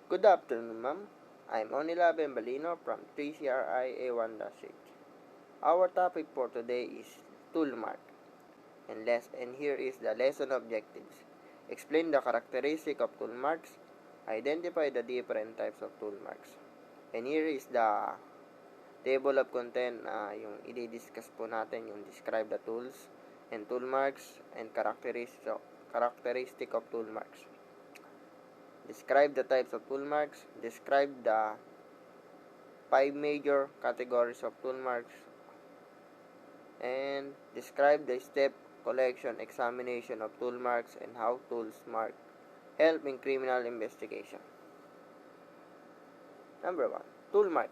Good afternoon, ma'am. I'm Onila Bembalino from 3CRI A1-8. Our topic for today is tool mark. And here is the lesson objectives. Explain the characteristic of tool marks. Identify the different types of tool marks. And here is the table of content, yung i-discuss po natin, yung describe the tools and tool marks and characteristic of tool marks. Describe the types of tool marks. Describe the 5 major categories of tool marks. And describe the step collection examination of tool marks and how tools mark help in criminal investigation. Number 1. Tool mark.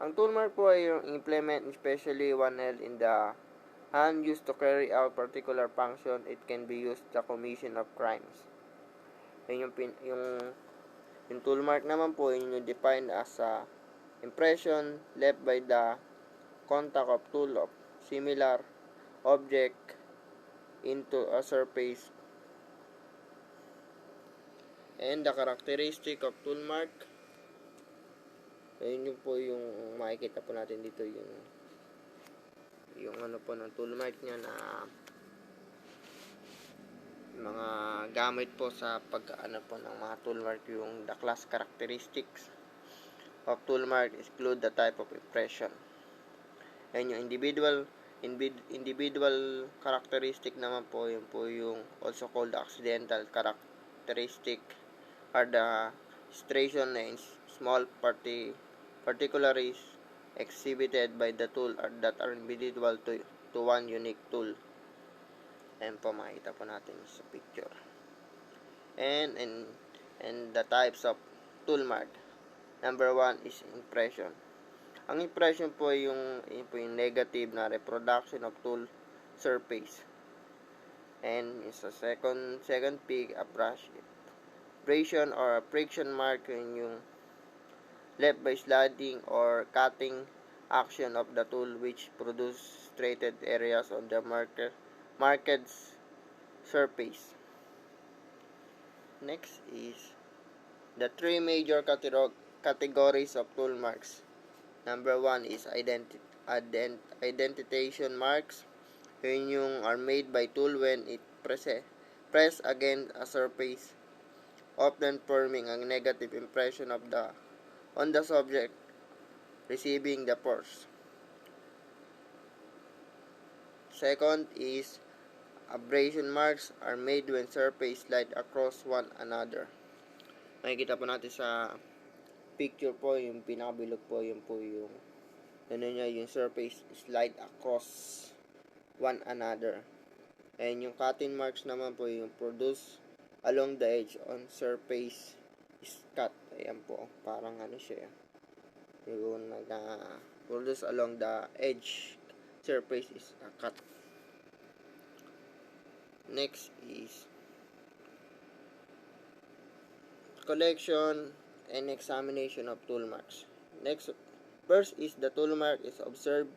Ang tool mark po ay yung implement, especially one held in the hand used to carry out particular function. It can be used the commission of crimes. Yung tool mark naman po, yun yung defined as a impression left by the contact of tool of similar object into a surface. And the characteristic of tool mark, ayun yung po yung makikita po natin dito, yung ano po ng tool mark niya na mga gamit po sa pag-ano po ng mga tool mark. Yung the class characteristics of tool mark include the type of impression. And yung individual characteristic naman po, yung also called accidental characteristic, are the illustration and small particularities exhibited by the tool that are individual to one unique tool. Ayan po, makita po natin sa picture. And the types of tool mark. Number 1 is impression. Ang impression po ay yung negative na reproduction of tool surface. And sa second pick, abrasion or friction mark, yung left by sliding or cutting action of the tool which produce striated areas on the marked's surface. Next is the 3 major categories of tool marks. Number 1 is identification marks. Yun yung are made by tool when it press against a surface, often forming a negative impression on the subject receiving the force. Second is abrasion marks are made when surface slide across one another. Makikita po natin sa picture po, yung pinakabilog po, yung yung surface slide across one another. And yung cutting marks naman po, yung produce along the edge on surface is cut. Ayan po, parang ano siya, yung produce along the edge surface is cut. Next is collection and examination of tool marks. First is the tool mark is observed.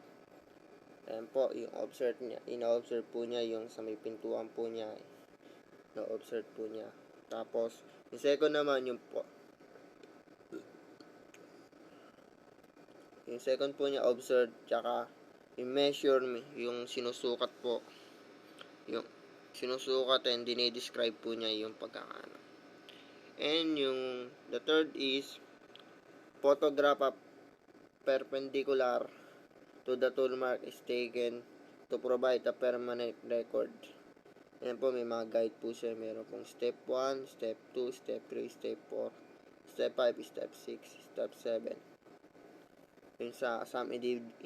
Ayan po, yung observe niya. Ina-observe po niya yung sa may pintuan po niya. Na-observe po niya. Tapos, yung second naman, yung second po niya observe, tsaka yung measure, yung sinusukat po. Yung sinusukat and dinidescribe po niya yung pagkakano. And the third is photograph of perpendicular to the tool mark is taken to provide a permanent record. Ayan po, may mga guide po siya. Meron pong step 1, step 2, step 3, step 4, step 5, step 6, step 7. Yun sa some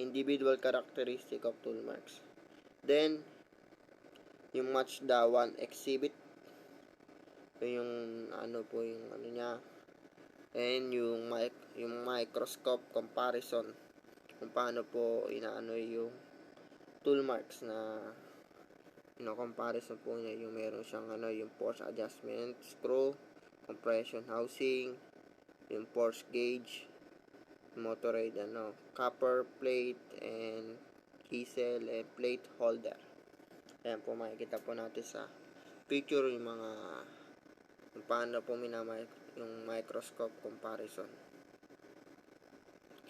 individual characteristic of tool marks. Then, yung match the one exhibit. Yung niya. And yung microscope comparison. Kung paano po yung tool marks na comparison po niya, yung meron siyang yung force adjustment screw, compression housing, yung force gauge, motorade copper plate and keycell and plate holder. Ayan po, makikita po natin sa picture yung paano po yung microscope comparison.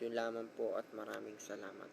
Yun lamang po at maraming salamat.